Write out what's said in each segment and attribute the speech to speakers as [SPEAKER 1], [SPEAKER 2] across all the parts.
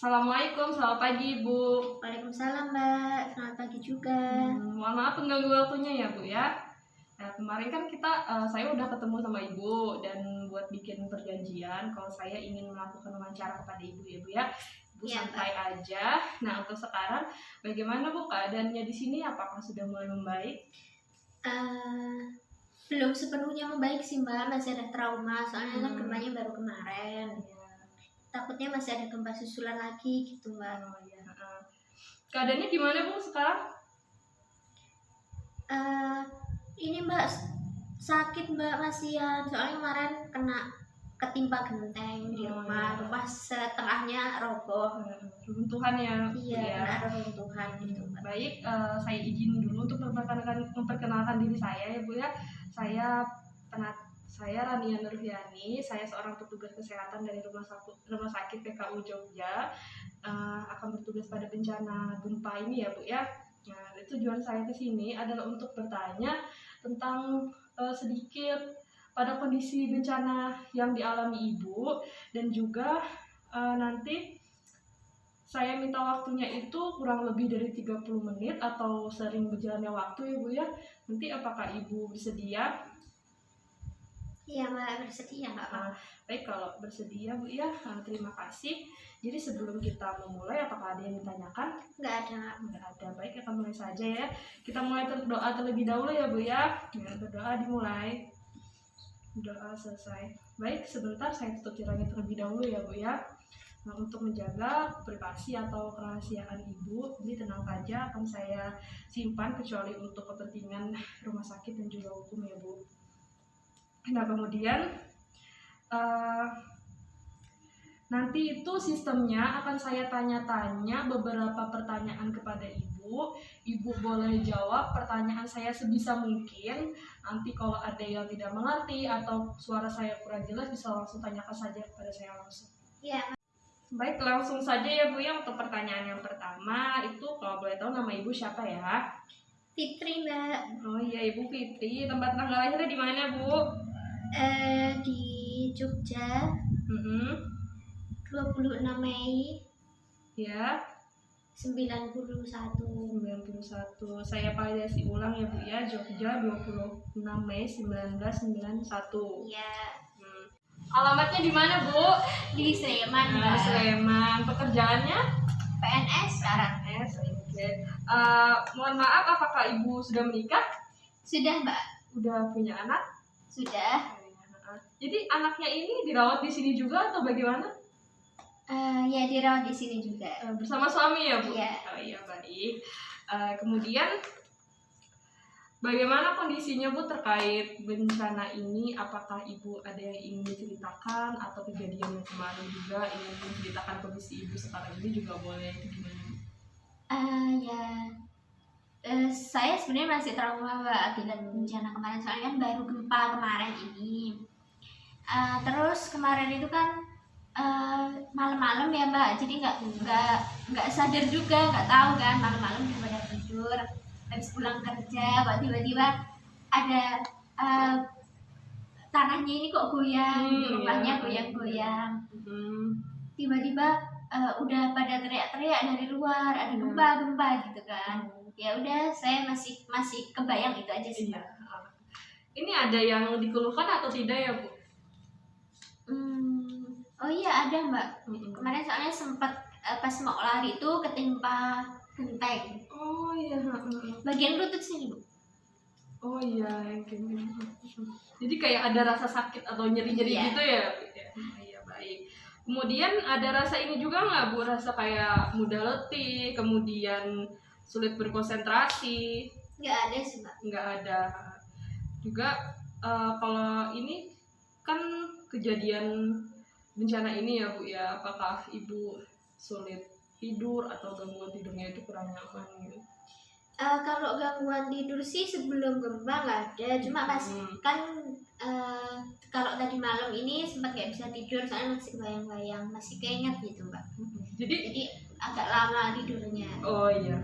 [SPEAKER 1] Assalamualaikum, selamat pagi Ibu.
[SPEAKER 2] Waalaikumsalam Mbak, selamat pagi juga.
[SPEAKER 1] Mohon maaf pengganggu waktunya ya Bu ya. Nah, kemarin kan saya udah ketemu sama Ibu dan buat bikin perjanjian kalau saya ingin melakukan wawancara kepada Ibu ya Bu ya. Ibu
[SPEAKER 2] Ya,
[SPEAKER 1] santai aja. Nah untuk sekarang bagaimana Bu keadaannya di sini? Apakah sudah mulai membaik?
[SPEAKER 2] Belum sepenuhnya membaik sih Mbak, masih ada trauma soalnya kan gempanya baru kemarin. Takutnya masih ada gempa susulan lagi gitu Mbak.
[SPEAKER 1] Oh, ya. Keadaannya gimana Bu sekarang?
[SPEAKER 2] Ini Mbak sakit Mbak masihan, soalnya kemarin ketimpa genteng di rumah setengahnya roboh.
[SPEAKER 1] Runtuhan ya.
[SPEAKER 2] Iya, kena runtuhan gitu Mbak.
[SPEAKER 1] Baik, saya izin dulu untuk memperkenalkan diri saya ya Bu ya. Saya Rania Nurfiani, saya seorang petugas kesehatan dari Rumah Sakit PKU Jogja, akan bertugas pada bencana gempa ini ya Bu ya. Nah, tujuan saya ke sini adalah untuk bertanya tentang sedikit pada kondisi bencana yang dialami Ibu, dan juga nanti saya minta waktunya itu kurang lebih dari 30 menit atau sering berjalannya waktu ya Bu ya. Nanti apakah Ibu bersedia?
[SPEAKER 2] Iya Mbak, bersedia nggak Pak?
[SPEAKER 1] Baik, kalau bersedia Bu ya, terima kasih. Jadi sebelum kita memulai, apakah ada yang ditanyakan?
[SPEAKER 2] Nggak ada.
[SPEAKER 1] Nggak ada. Baik, kita mulai saja ya. Kita mulai berdoa terlebih dahulu ya Bu ya. Berdoa dimulai. Doa selesai. Baik, sebentar saya tutup tiranya terlebih dahulu ya Bu ya. Nah, untuk menjaga privasi atau kerahasiaan Ibu, ini tenang saja akan saya simpan kecuali untuk kepentingan rumah sakit dan juga hukum ya Bu. Nah, kemudian nanti itu sistemnya akan saya tanya-tanya beberapa pertanyaan kepada Ibu. Ibu boleh jawab pertanyaan saya sebisa mungkin. Nanti kalau ada yang tidak mengerti atau suara saya kurang jelas, bisa langsung tanyakan saja kepada saya langsung.
[SPEAKER 2] Iya.
[SPEAKER 1] Baik, langsung saja ya Bu ya. Untuk pertanyaan yang pertama itu, kalau boleh tahu nama Ibu siapa ya?
[SPEAKER 2] Fitri Mbak.
[SPEAKER 1] Oh iya, Ibu Fitri. Tempat tanggal lahirnya di mana Bu?
[SPEAKER 2] Di Jogja. 26 Mei.
[SPEAKER 1] Ya.
[SPEAKER 2] 91.
[SPEAKER 1] Saya validasi ulang ya Bu ya. Jogja 26 Mei 1991.
[SPEAKER 2] Iya.
[SPEAKER 1] Alamatnya di mana Bu?
[SPEAKER 2] Di Sleman.
[SPEAKER 1] Sleman. Pekerjaannya?
[SPEAKER 2] PNS sekarang.
[SPEAKER 1] Oke. Mohon maaf, apakah Ibu sudah menikah?
[SPEAKER 2] Sudah Mbak.
[SPEAKER 1] Udah punya anak?
[SPEAKER 2] Sudah.
[SPEAKER 1] Jadi anaknya ini dirawat di sini juga atau bagaimana?
[SPEAKER 2] Ya, dirawat di sini juga.
[SPEAKER 1] Bersama suami ya Bu?
[SPEAKER 2] Iya.
[SPEAKER 1] Oh iya, baik. Kemudian bagaimana kondisinya Bu terkait bencana ini? Apakah Ibu ada yang ingin diceritakan atau kejadian yang kemarin juga ingin menceritakan kondisi Ibu sekarang ini juga boleh? Itu gimana?
[SPEAKER 2] Saya sebenarnya masih trauma Mbak akibat bencana kemarin, soalnya kan baru gempa kemarin ini. Terus kemarin itu kan malam-malam ya Mbak, jadi nggak sadar juga, nggak tahu kan, malam-malam pada tidur habis pulang kerja kok tiba-tiba ada tanahnya ini kok goyang, rumahnya goyang-goyang. Tiba-tiba udah pada teriak-teriak dari luar, ada gempa gitu kan. Ya udah, saya masih kebayang itu aja sih Mbak.
[SPEAKER 1] Ini ada yang dikeluhkan atau tidak ya Bu?
[SPEAKER 2] Oh iya ada Mbak. Kemarin soalnya sempat pas mau lari itu ketimpa genteng.
[SPEAKER 1] Oh iya.
[SPEAKER 2] Bagian lutut sini Bu.
[SPEAKER 1] Oh iya, jadi kayak ada rasa sakit atau nyeri-nyeri gitu ya? Iya, baik. Kemudian ada rasa ini juga nggak Bu? Rasa kayak mudah letih, kemudian sulit berkonsentrasi?
[SPEAKER 2] Nggak ada sih Mbak.
[SPEAKER 1] Nggak ada. Juga kalau ini kan kejadian bencana ini ya Bu ya, apakah Ibu sulit tidur atau gangguan tidurnya itu kurang nyaman gitu?
[SPEAKER 2] Kalau gangguan tidur sih sebelum gempa nggak ada, cuma pas kan kalau tadi malam ini sempat nggak bisa tidur soalnya masih bayang-bayang, masih keinget gitu Mbak. Jadi agak lama tidurnya.
[SPEAKER 1] Oh iya,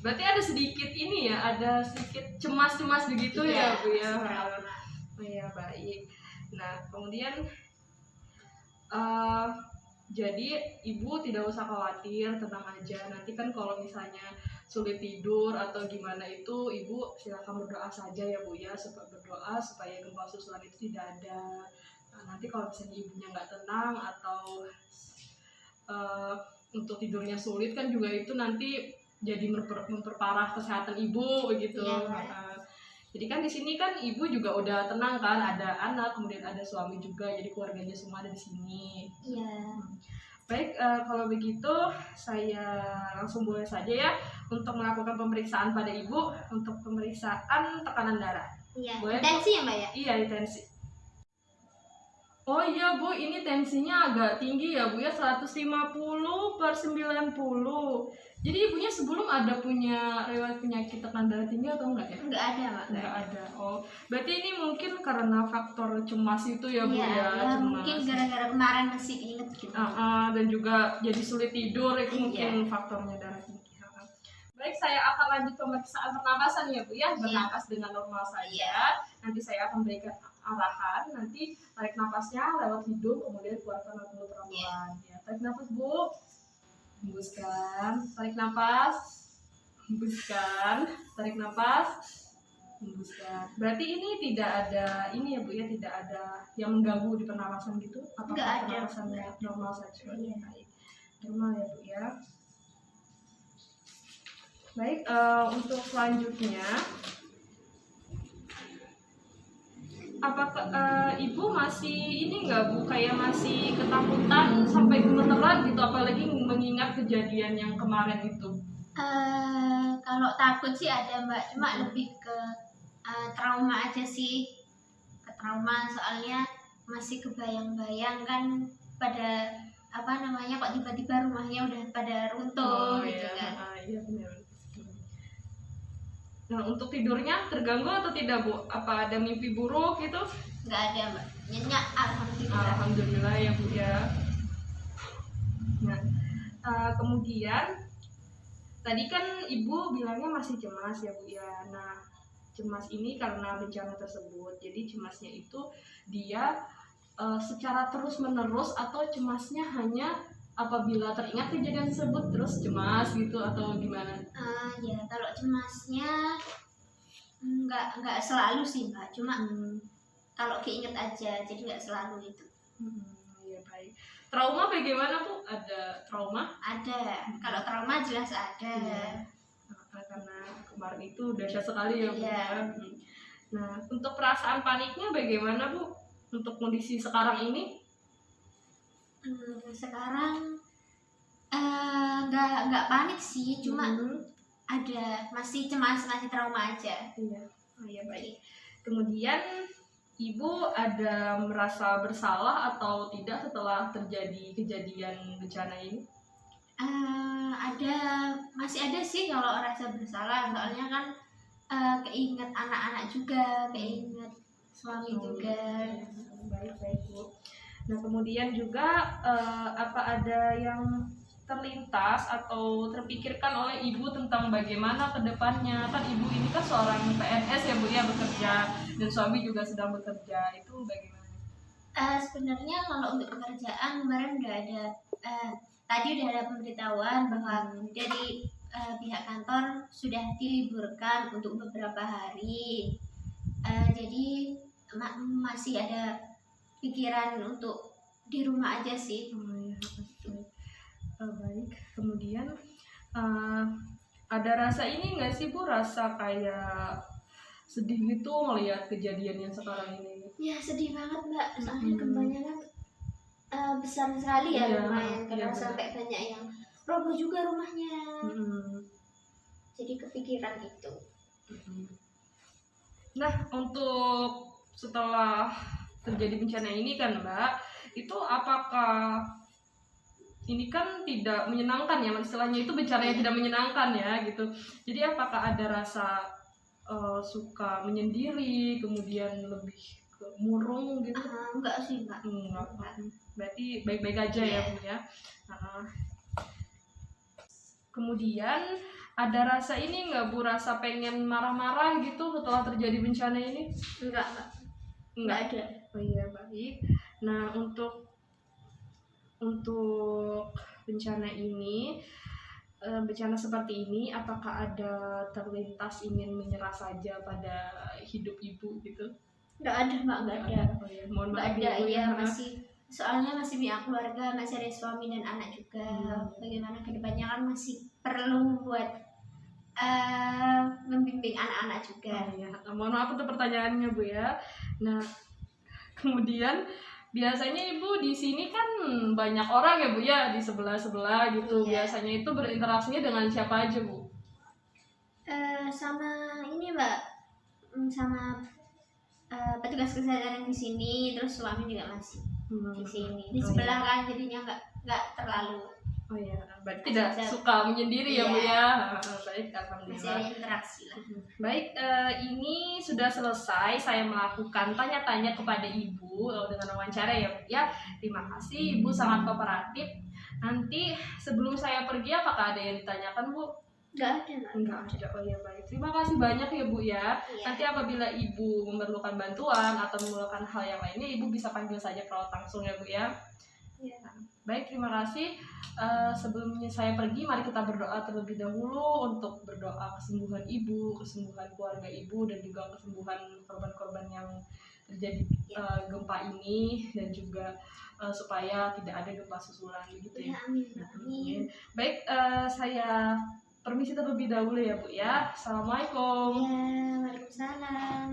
[SPEAKER 1] berarti ada sedikit ini ya, ada sedikit cemas-cemas begitu ya Bu ya? Oh iya, baik. Nah kemudian Jadi ibu tidak usah khawatir, tenang aja. Nanti kan kalau misalnya sulit tidur atau gimana itu, ibu silakan berdoa saja ya Bu ya, berdoa supaya gempa susulan itu tidak ada. Nah, nanti kalau misalnya ibunya nggak tenang atau untuk tidurnya sulit kan juga itu nanti jadi memperparah kesehatan ibu begitu.
[SPEAKER 2] Iya.
[SPEAKER 1] Jadi kan di sini kan ibu juga udah tenang kan, ada anak, kemudian ada suami juga, jadi keluarganya semua ada di sini.
[SPEAKER 2] Iya.
[SPEAKER 1] Baik, kalau begitu saya langsung boleh saja ya untuk melakukan pemeriksaan pada ibu untuk pemeriksaan tekanan darah.
[SPEAKER 2] Iya.
[SPEAKER 1] Boleh,
[SPEAKER 2] Tensi ya Mbak ya?
[SPEAKER 1] Iya, tensi. Oh iya Bu, ini tensinya agak tinggi ya Bu ya, 150/90. Jadi ibunya sebelum ada punya riwayat penyakit tekanan darah tinggi atau enggak ya?
[SPEAKER 2] Enggak ada Mbak.
[SPEAKER 1] Enggak ada. Oh, berarti ini mungkin karena faktor cemas itu ya Bu
[SPEAKER 2] Iya,
[SPEAKER 1] ya, cemas.
[SPEAKER 2] mungkin gara-gara kemarin masih keinget gitu.
[SPEAKER 1] Dan juga jadi sulit tidur itu mungkin
[SPEAKER 2] Iya.
[SPEAKER 1] faktornya darah tinggi. Baik, saya akan lanjut pemeriksaan pernapasan ya Bu ya, bernapas dengan normal saja. Nanti saya akan berikan arahan, nanti tarik napasnya lewat hidung, kemudian keluarkan mulut pelan-pelan. Ya, tarik napas Bu, hembuskan, tarik napas, hembuskan, tarik napas, hembuskan. Berarti ini tidak ada ini ya Bu ya, tidak ada yang mengganggu di pernapasan gitu? Apakah pernapasannya normal saja?
[SPEAKER 2] Iya.
[SPEAKER 1] Normal ya Bu ya. Baik, untuk selanjutnya, apakah ibu masih ini nggak Bu, kayak masih ketakutan sampai gemeteran gitu, apalagi mengingat kejadian yang kemarin itu?
[SPEAKER 2] Kalau takut sih ada Mbak, cuma lebih ke trauma aja sih, ke trauma soalnya masih kebayang-bayang kan pada kok tiba-tiba rumahnya udah pada runtuh gitu kan.
[SPEAKER 1] Iya benar. Nah, untuk tidurnya terganggu atau tidak Bu? Apa ada mimpi buruk gitu?
[SPEAKER 2] Nggak ada Mbak, nyenyak alhamdulillah.
[SPEAKER 1] Alhamdulillah ya Bu ya. Nah, kemudian tadi kan ibu bilangnya masih cemas ya Bu ya. Nah, cemas ini karena bencana tersebut. Jadi cemasnya itu dia secara terus-menerus atau cemasnya hanya apabila teringat kejadian tersebut terus cemas gitu atau gimana?
[SPEAKER 2] Ya kalau cemasnya nggak selalu sih Mbak, cuma kalau keinget aja, jadi nggak selalu itu.
[SPEAKER 1] Ya baik. Trauma bagaimana Bu? Ada trauma?
[SPEAKER 2] Ada. Kalau trauma jelas ada.
[SPEAKER 1] Iya. Karena kemarin itu dahsyat sekali ya Bu.
[SPEAKER 2] Iya.
[SPEAKER 1] Nah, untuk perasaan paniknya bagaimana Bu? Untuk kondisi sekarang ini?
[SPEAKER 2] Sekarang nggak panik sih, cuma ada masih cemas, masih trauma aja.
[SPEAKER 1] Iya. Ya baik. Kemudian Ibu ada merasa bersalah atau tidak setelah terjadi kejadian bencana ini?
[SPEAKER 2] Masih ada sih kalau rasa bersalah, soalnya kan keinget anak-anak juga, keinget suami juga.
[SPEAKER 1] Baik Bu. Nah kemudian juga apa ada yang terlintas atau terpikirkan oleh ibu tentang bagaimana kedepannya? Kan ibu ini kan seorang PNS ya Bu ya, bekerja, dan suami juga sedang bekerja, itu bagaimana?
[SPEAKER 2] Sebenarnya kalau untuk pekerjaan kemarin udah ada, tadi udah ada pemberitahuan bahwa dari pihak kantor sudah diliburkan untuk beberapa hari. Jadi masih ada pikiran untuk di rumah aja sih.
[SPEAKER 1] Baik. Kemudian ada rasa ini nggak sih Bu, rasa kayak sedih gitu melihat kejadian yang sekarang ini?
[SPEAKER 2] Ya sedih banget Mbak, soalnya gempanya kan besar sekali ya, lumayan karena sampai banyak yang roboh juga rumahnya. Jadi kepikiran itu.
[SPEAKER 1] Nah, untuk setelah terjadi bencana ini kan Mbak, itu apakah ini kan tidak menyenangkan ya, istilahnya itu bencananya tidak menyenangkan ya gitu. Jadi apakah ada rasa suka menyendiri, kemudian lebih ke murung gitu?
[SPEAKER 2] Enggak sih Mbak.
[SPEAKER 1] Enggak. Berarti baik-baik aja ya Bu ya. Kemudian ada rasa ini nggak Bu, rasa pengen marah-marah gitu setelah terjadi bencana ini?
[SPEAKER 2] Enggak ada.
[SPEAKER 1] Oh iya baik. Nah untuk bencana ini, bencana seperti ini, apakah ada terlintas ingin menyerah saja pada hidup ibu gitu?
[SPEAKER 2] Nggak ada mbak, nggak ada.
[SPEAKER 1] Oh ya, mohon
[SPEAKER 2] Nggak
[SPEAKER 1] maaf
[SPEAKER 2] ada
[SPEAKER 1] ibu
[SPEAKER 2] ya, soalnya masih punya keluarga, masih ada suami dan anak juga. Bagaimana kedepannya kan masih perlu buat membimbing anak-anak juga.
[SPEAKER 1] Oh, ya. Mohon maaf untuk pertanyaannya Bu ya. Nah, kemudian biasanya Ibu di sini kan banyak orang ya Bu ya, di sebelah-sebelah gitu.
[SPEAKER 2] Iya.
[SPEAKER 1] Biasanya itu berinteraksinya dengan siapa aja Bu?
[SPEAKER 2] Sama ini mbak, sama petugas kesehatan yang di sini, terus suami juga masih di sini, di sebelah kan, jadinya nggak terlalu.
[SPEAKER 1] Oh ya, berarti tidak suka menyendiri ya Bu ya. Baik,
[SPEAKER 2] Masih
[SPEAKER 1] alhamdulillah.
[SPEAKER 2] ada interaksi lah.
[SPEAKER 1] Baik, ini sudah selesai saya melakukan tanya-tanya kepada Ibu dengan wawancara ya Bu ya. Terima kasih Ibu, sangat kooperatif. Nanti sebelum saya pergi apakah ada yang ditanyakan Bu?
[SPEAKER 2] Nggak ada mbak.
[SPEAKER 1] Enggak ada. Oh ya baik. Terima kasih banyak ya Bu ya.
[SPEAKER 2] Iya.
[SPEAKER 1] Nanti apabila Ibu memerlukan bantuan atau memerlukan hal yang lainnya, Ibu bisa panggil saja perawat langsung ya Bu ya.
[SPEAKER 2] Iya.
[SPEAKER 1] Baik, terima kasih. Sebelumnya saya pergi, mari kita berdoa terlebih dahulu untuk berdoa kesembuhan Ibu, kesembuhan keluarga Ibu, dan juga kesembuhan korban-korban yang terjadi gempa ini, dan juga supaya tidak ada gempa susulan gitu ya.
[SPEAKER 2] Ya, amin.
[SPEAKER 1] Baik, saya permisi terlebih dahulu ya Bu ya. Assalamualaikum.
[SPEAKER 2] Ya, waalaikumsalam.